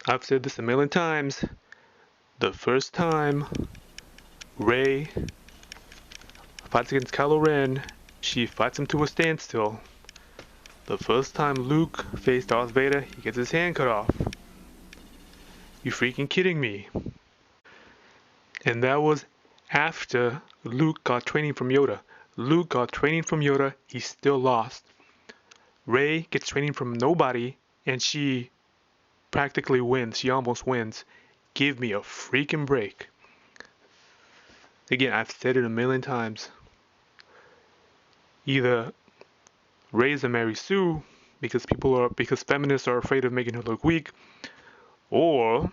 I've said this a million times. The first time Rey fights against Kylo Ren, she fights him to a standstill. The first time Luke faced Darth Vader, he gets his hand cut off. You freaking kidding me? And that was after Luke got training from Yoda. Luke got training from Yoda, he still lost. Rey gets training from nobody, and she practically wins. She almost wins. Give me a freaking break. Again, I've said it a million times. Either Rey's a Mary Sue because feminists are afraid of making her look weak, or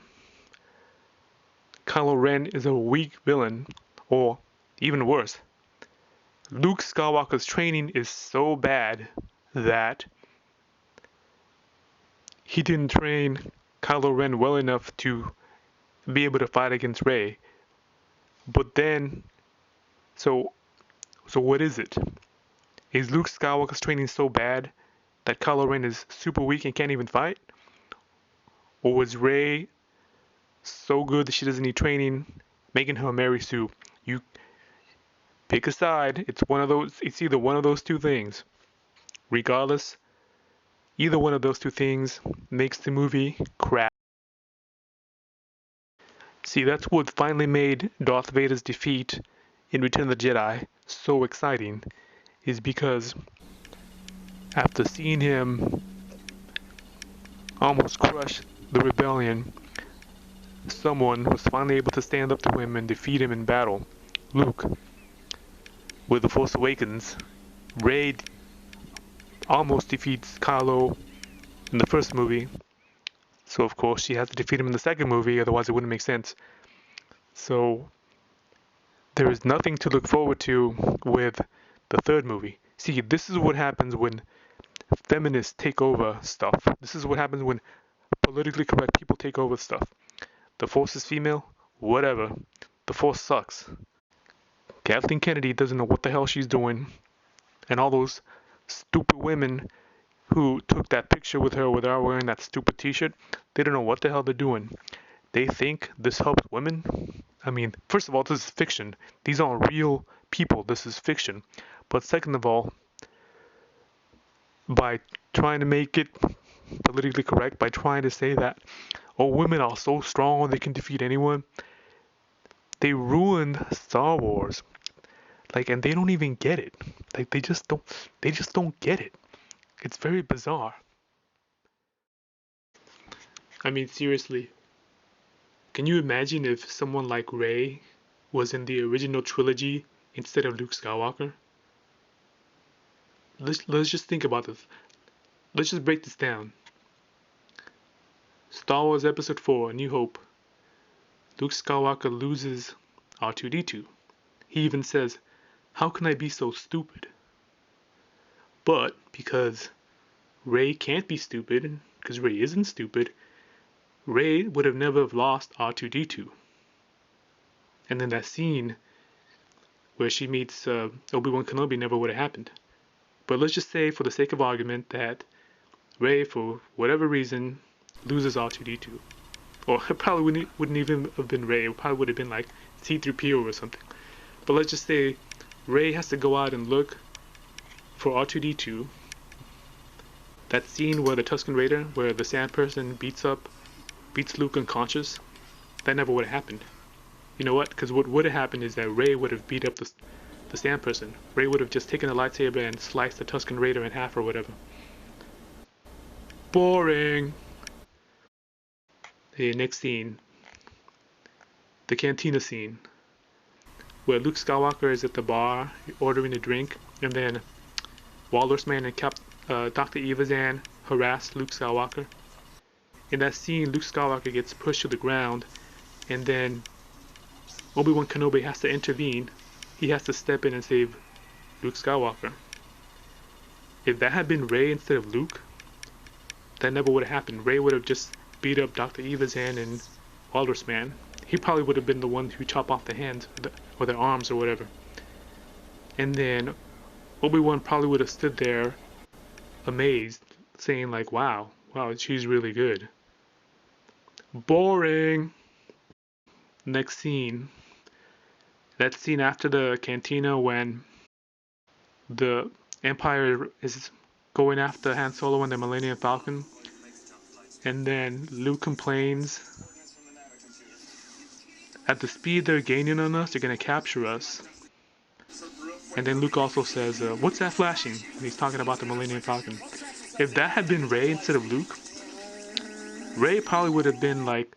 Kylo Ren is a weak villain, or even worse, Luke Skywalker's training is so bad that he didn't train Kylo Ren well enough to be able to fight against Rey. But then, so what is it? Is Luke Skywalker's training so bad that Kylo Ren is super weak and can't even fight? Or was Rey so good that she doesn't need training, making her a Mary Sue? You pick a side. It's either one of those two things. Regardless, either one of those two things makes the movie crap. See, that's what finally made Darth Vader's defeat in Return of the Jedi so exciting, is because after seeing him almost crush the rebellion, someone was finally able to stand up to him and defeat him in battle. Luke. With The Force Awakens, Rey almost defeats Kylo in the first movie, so of course she has to defeat him in the second movie, otherwise it wouldn't make sense. So there is nothing to look forward to with the third movie. See, this is what happens when feminists take over stuff. This is what happens when politically correct people take over stuff. The Force is female? Whatever. The Force sucks. Kathleen Kennedy doesn't know what the hell she's doing. And all those stupid women who took that picture with her without wearing that stupid t-shirt, they don't know what the hell they're doing. They think this helps women? I mean, first of all, this is fiction. These aren't real people. This is fiction. But second of all, by trying to make it politically correct, by trying to say that, oh, women are so strong, they can defeat anyone, they ruined Star Wars. And they don't even get it. They just don't get it. It's very bizarre. I mean, seriously. Can you imagine if someone like Rey was in the original trilogy instead of Luke Skywalker? Let's just think about this. Let's just break this down. Star Wars Episode 4, A New Hope. Luke Skywalker loses R2-D2. He even says, "How can I be so stupid?" But because Rey can't be stupid, because Rey isn't stupid, Rey would have never have lost R2-D2. And then that scene where she meets Obi-Wan Kenobi never would have happened. But let's just say, for the sake of argument, that Rey, for whatever reason, loses R2-D2. Or it probably wouldn't even have been Rey. It probably would have been like C-3PO or something. But let's just say Rey has to go out and look for R2-D2. That scene where the Tusken Raider, where the sand person beats Luke unconscious, that never would have happened. You know what? Because what would have happened is that Rey would have beat up the sand person. Rey would have just taken a lightsaber and sliced the Tusken Raider in half or whatever. Boring. The next scene, the cantina scene, where Luke Skywalker is at the bar ordering a drink, and then Walrus Man and Dr. Evazan harass Luke Skywalker. In that scene, Luke Skywalker gets pushed to the ground, and then Obi-Wan Kenobi has to intervene. He has to step in and save Luke Skywalker. If that had been Rey instead of Luke, that never would have happened. Rey would have just beat up Dr. Evazan and Walrus Man. He probably would have been the one who chopped off the hands or their arms or whatever. And then Obi-Wan probably would have stood there amazed, saying like, wow, she's really good. Boring. Next scene. That scene after the cantina when the Empire is going after Han Solo and the Millennium Falcon. And then Luke complains, at the speed they're gaining on us, they're going to capture us. And then Luke also says, what's that flashing? And he's talking about the Millennium Falcon. If that had been Rey instead of Luke, Rey probably would have been like,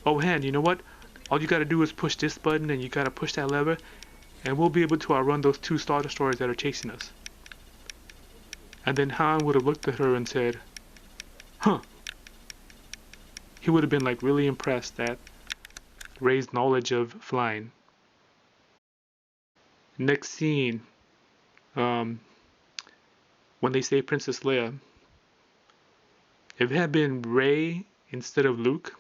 oh Han, you know what? All you gotta do is push this button and you gotta push that lever and we'll be able to outrun those 2 Star Destroyers that are chasing us. And then Han would have looked at her and said, huh. He would have been like really impressed at Rey's knowledge of flying. Next scene, when they save Princess Leia. If it had been Rey instead of Luke,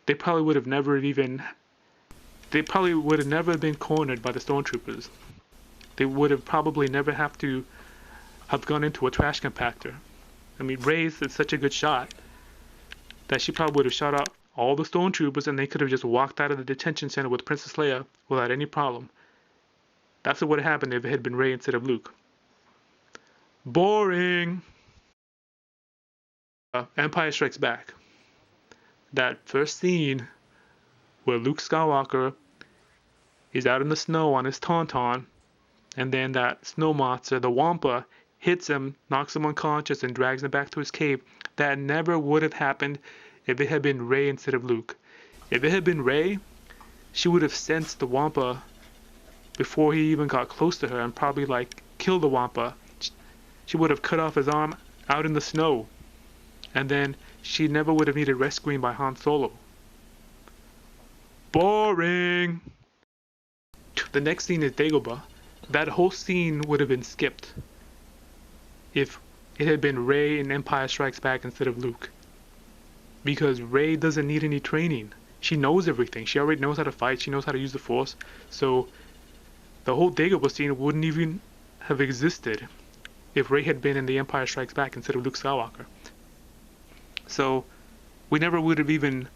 they probably would have never been cornered by the stormtroopers. They would have probably never have gone into a trash compactor. I mean, Rey's is such a good shot that she probably would have shot out all the stormtroopers and they could have just walked out of the detention center with Princess Leia without any problem. That's what would have happened if it had been Rey instead of Luke. Boring. Empire Strikes Back. That first scene where Luke Skywalker is out in the snow on his Tauntaun, and then that snow monster, the Wampa, hits him, knocks him unconscious, and drags him back to his cave. That never would have happened if it had been Rey instead of Luke. If it had been Rey, she would have sensed the Wampa before he even got close to her and probably like killed the Wampa. She would have cut off his arm out in the snow. And then she never would have needed rescuing by Han Solo. Boring! The next scene is Dagobah. That whole scene would have been skipped if it had been Rey in Empire Strikes Back instead of Luke. Because Rey doesn't need any training. She knows everything. She already knows how to fight. She knows how to use the Force. So the whole Dagobah scene wouldn't even have existed if Rey had been in The Empire Strikes Back instead of Luke Skywalker. So we never would have even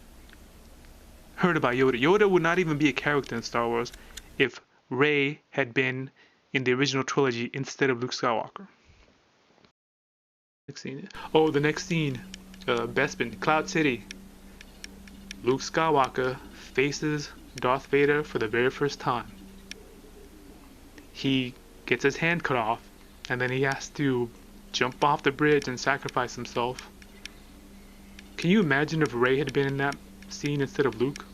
heard about Yoda. Yoda would not even be a character in Star Wars if Rey had been in the original trilogy instead of Luke Skywalker. Next scene. Oh, the next scene. Bespin, Cloud City. Luke Skywalker faces Darth Vader for the very first time. He gets his hand cut off, and then he has to jump off the bridge and sacrifice himself. Can you imagine if Rey had been in that scene instead of Luke?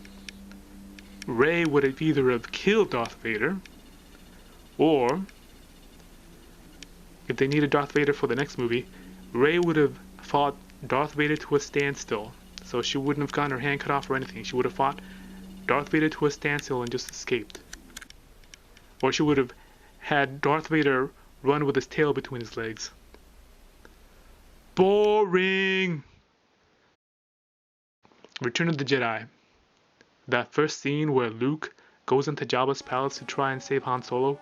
Rey would have either have killed Darth Vader, or if they needed Darth Vader for the next movie, Rey would have fought Darth Vader to a standstill. So she wouldn't have gotten her hand cut off or anything. She would have fought Darth Vader to a standstill and just escaped. Or she would have had Darth Vader run with his tail between his legs. Boring! Return of the Jedi. That first scene where Luke goes into Jabba's palace to try and save Han Solo,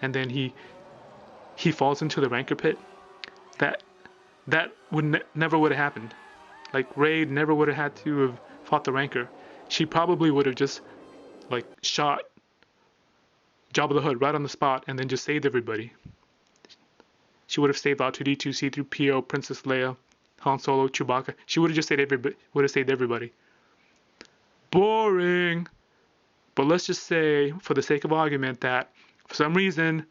and then he falls into the Rancor pit. That would never would have happened. Like, Rey never would have had to have fought the Rancor. She probably would have just like shot Jabba the Hutt right on the spot and then just saved everybody. She would have saved R2-D2, C-3PO, Princess Leia, Han Solo, Chewbacca. She would have just saved everybody. Boring. But let's just say, for the sake of argument, that for some reason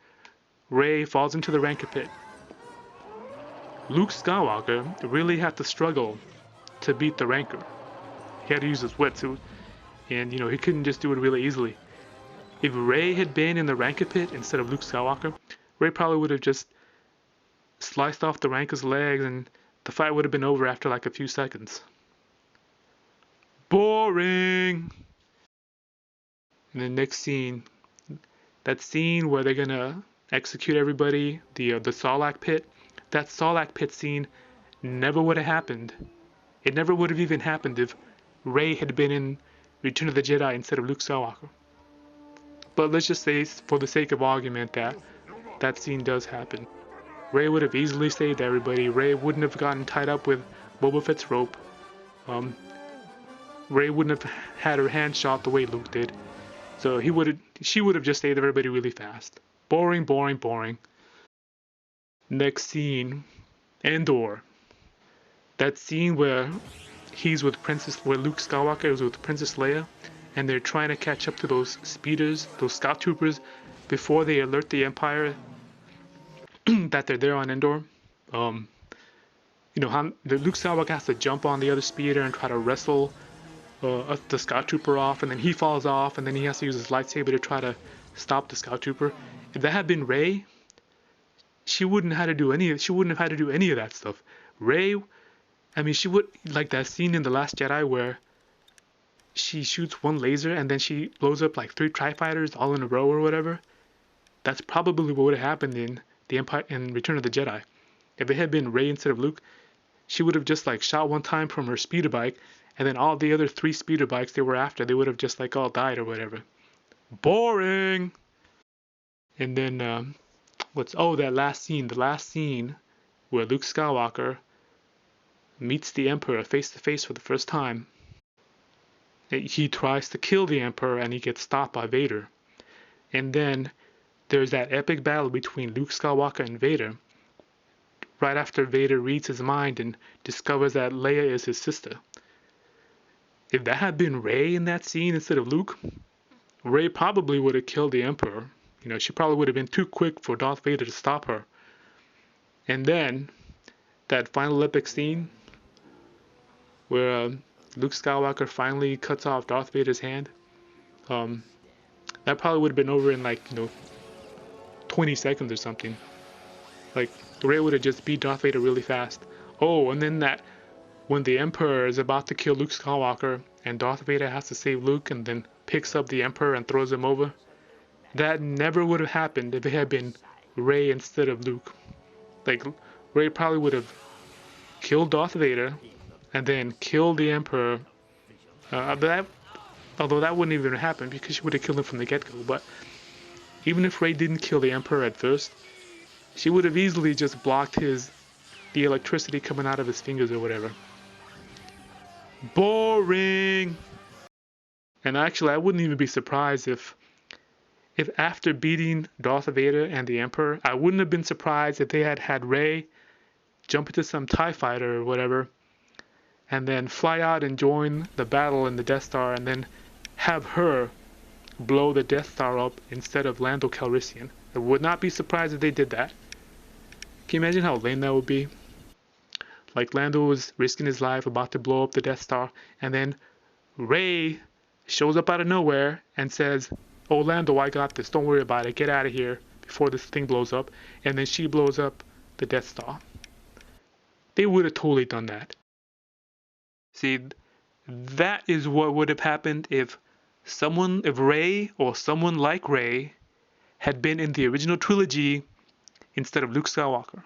Rey falls into the Rancor pit. Luke Skywalker really had to struggle to beat the Rancor. He had to use his wetsuit, and he couldn't just do it really easily. If Rey had been in the Rancor pit instead of Luke Skywalker, Rey probably would have just sliced off the Rancor's legs and the fight would have been over after like a few seconds. Boring! And the next scene, that scene where they're gonna execute everybody, the Sarlacc pit, that Sarlacc pit scene never would have happened. It never would have even happened if Rey had been in Return of the Jedi instead of Luke Skywalker. But let's just say, for the sake of argument, that scene does happen. Rey would have easily saved everybody. Rey wouldn't have gotten tied up with Boba Fett's rope. Rey wouldn't have had her hand shot the way Luke did. So she would have just saved everybody really fast. Boring, boring, boring. Next scene, Endor. That scene where where Luke Skywalker is with Princess Leia, and they're trying to catch up to those speeders, those scout troopers, before they alert the Empire that they're there on Endor. The Luke Skywalker has to jump on the other speeder and try to wrestle the scout trooper off, and then he falls off, and then he has to use his lightsaber to try to stop the scout trooper. If that had been Rey, she wouldn't have had to do any of that stuff. Rey, I mean, she would, like that scene in The Last Jedi where she shoots one laser and then she blows up like 3 TIE fighters all in a row or whatever. That's probably what would have happened in the Empire in Return of the Jedi. If it had been Rey instead of Luke, she would have just like shot one time from her speeder bike, and then all the other 3 speeder bikes they were after, they would have just like all died or whatever. Boring. And then the last scene where Luke Skywalker meets the Emperor face to face for the first time. He tries to kill the Emperor and he gets stopped by Vader. And then there's that epic battle between Luke Skywalker and Vader, right after Vader reads his mind and discovers that Leia is his sister. If that had been Rey in that scene instead of Luke, Rey probably would have killed the Emperor. She probably would have been too quick for Darth Vader to stop her. And then that final epic scene where Luke Skywalker finally cuts off Darth Vader's hand, that probably would have been over in 20 seconds or something. Like, Rey would have just beat Darth Vader really fast. Oh, and then that when the Emperor is about to kill Luke Skywalker and Darth Vader has to save Luke and then picks up the Emperor and throws him over, that never would have happened if it had been Rey instead of Luke. Like, Rey probably would have killed Darth Vader and then killed the Emperor. Although that wouldn't even happen because she would have killed him from the get-go. But even if Rey didn't kill the Emperor at first, she would have easily just blocked the electricity coming out of his fingers or whatever. Boring. And actually, I wouldn't even be surprised if after beating Darth Vader and the Emperor, I wouldn't have been surprised if they had Rey jump into some TIE fighter or whatever, and then fly out and join the battle in the Death Star, and then have her blow the Death Star up instead of Lando Calrissian. I would not be surprised if they did that. Can you imagine how lame that would be? Like, Lando was risking his life about to blow up the Death Star, and then Rey shows up out of nowhere and says, "Oh, Lando, I got this. Don't worry about it. Get out of here before this thing blows up." And then she blows up the Death Star. They would have totally done that. See, that is what would have happened if Rey or someone like Rey had been in the original trilogy instead of Luke Skywalker.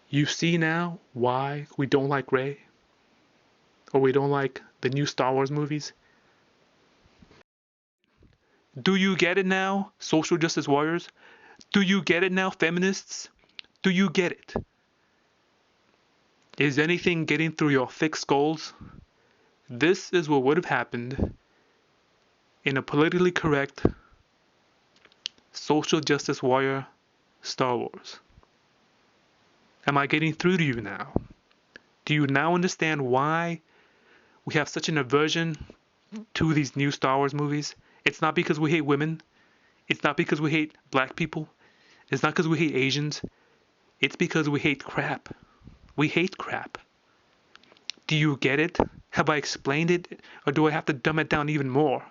You see now why we don't like Rey? Or we don't like the new Star Wars movies? Do you get it now, social justice warriors? Do you get it now, feminists? Do you get it? Is anything getting through your thick skulls? This is what would have happened in a politically correct social justice warrior Star Wars. Am I getting through to you now? Do you now understand why we have such an aversion to these new Star Wars movies? It's not because we hate women. It's not because we hate black people. It's not because we hate Asians. It's because we hate crap. We hate crap. Do you get it? Have I explained it? Or do I have to dumb it down even more?